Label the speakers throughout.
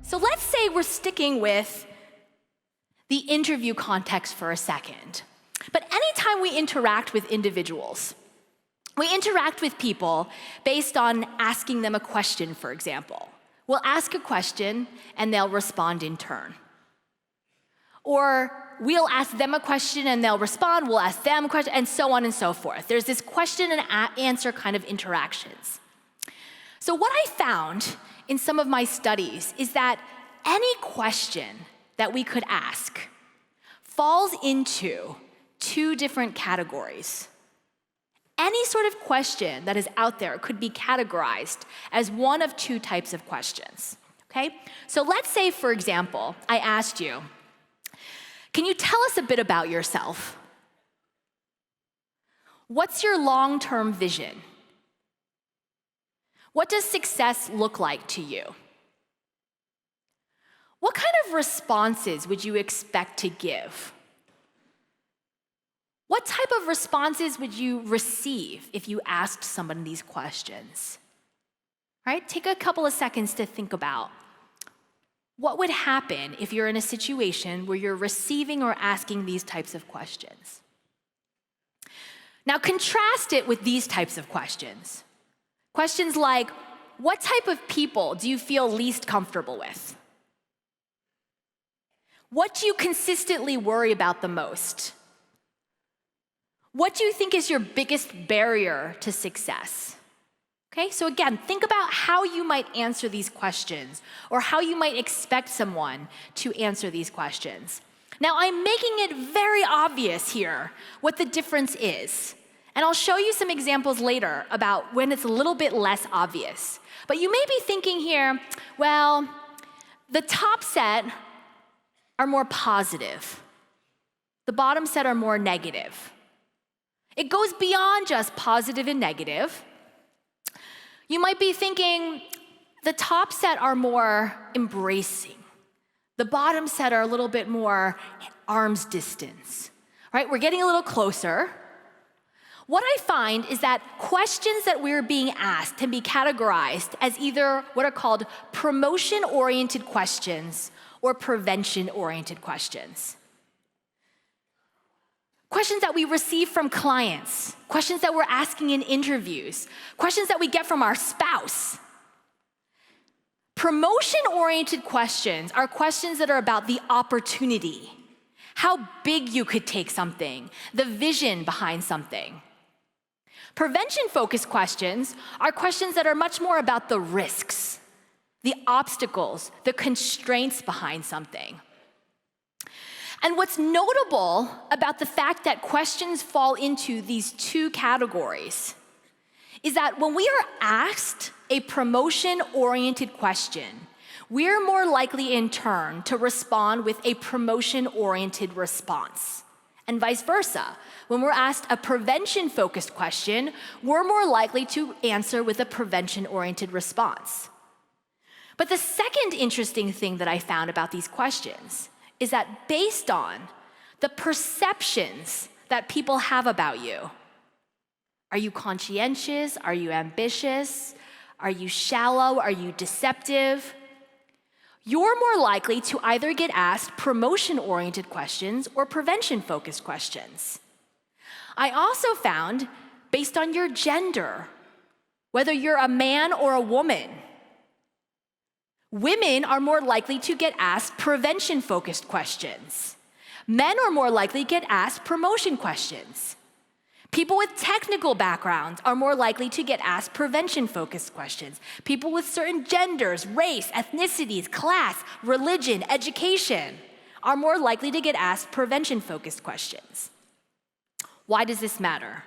Speaker 1: So let's say we're sticking with the interview context for a second. But anytime we interact with individuals, we interact with people based on asking them a question, for example. We'll ask a question and they'll respond in turn. Or we'll ask them a question and they'll respond, we'll ask them a question, and so on and so forth. There's this question and answer kind of interactions. So what I found in some of my studies is that any question that we could ask falls into two different categories. Any sort of question that is out there could be categorized as one of two types of questions, okay? So let's say, for example, I asked you, can you tell us a bit about yourself? What's your long-term vision? What does success look like to you? What kind of responses would you expect to give? What type of responses would you receive if you asked someone these questions? Right? Take a couple of seconds to think about what would happen if you're in a situation where you're receiving or asking these types of questions. Now contrast it with these types of questions. Questions like, what type of people do you feel least comfortable with? What do you consistently worry about the most? What do you think is your biggest barrier to success? Okay, so again, think about how you might answer these questions or how you might expect someone to answer these questions. Now, I'm making it very obvious here what the difference is. And I'll show you some examples later about when it's a little bit less obvious. But you may be thinking here, well, the top set are more positive. The bottom set are more negative. It goes beyond just positive and negative. You might be thinking, the top set are more embracing. The bottom set are a little bit more arm's distance. Right? We're getting a little closer. What I find is that questions that we're being asked can be categorized as either what are called promotion-oriented questions or prevention-oriented questions. Questions that we receive from clients, questions that we're asking in interviews, questions that we get from our spouse. Promotion-oriented questions are questions that are about the opportunity, how big you could take something, the vision behind something. Prevention-focused questions are questions that are much more about the risks, the obstacles, the constraints behind something. And what's notable about the fact that questions fall into these two categories is that when we are asked a promotion-oriented question, we're more likely in turn to respond with a promotion-oriented response. And vice versa. When we're asked a prevention-focused question, we're more likely to answer with a prevention-oriented response. But the second interesting thing that I found about these questions is that based on the perceptions that people have about you, are you conscientious? Are you ambitious? Are you shallow? Are you deceptive? You're more likely to either get asked promotion-oriented questions or prevention-focused questions. I also found, based on your gender, whether you're a man or a woman, women are more likely to get asked prevention-focused questions. Men are more likely to get asked promotion questions. People with technical backgrounds are more likely to get asked prevention-focused questions. People with certain genders, race, ethnicities, class, religion, education are more likely to get asked prevention-focused questions. Why does this matter?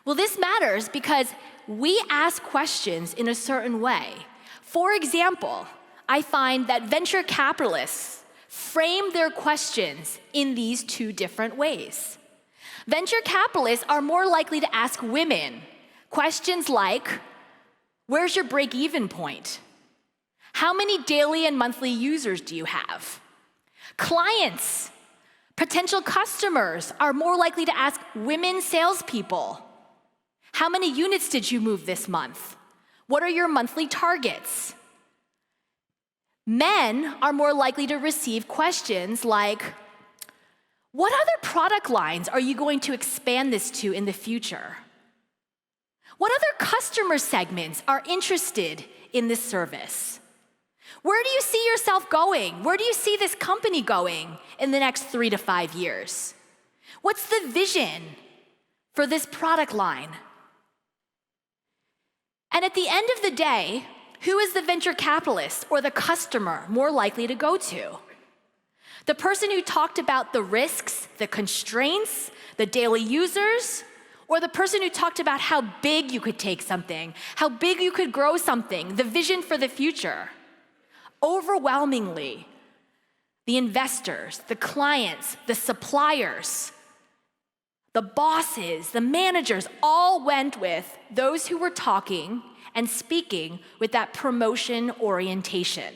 Speaker 1: Well, this matters because we ask questions in a certain way. For example, I find that venture capitalists frame their questions in these two different ways. Venture capitalists are more likely to ask women questions like, where's your break-even point? How many daily and monthly users do you have? Clients, potential customers are more likely to ask women salespeople, how many units did you move this month? What are your monthly targets? Men are more likely to receive questions like, what other product lines are you going to expand this to in the future? What other customer segments are interested in this service? Where do you see yourself going? Where do you see this company going in the next 3 to 5 years? What's the vision for this product line? And at the end of the day, who is the venture capitalist or the customer more likely to go to? The person who talked about the risks, the constraints, the daily users, or the person who talked about how big you could take something, how big you could grow something, the vision for the future? Overwhelmingly, the investors, the clients, the suppliers, the bosses, the managers all went with those who were talking and speaking with that promotion orientation.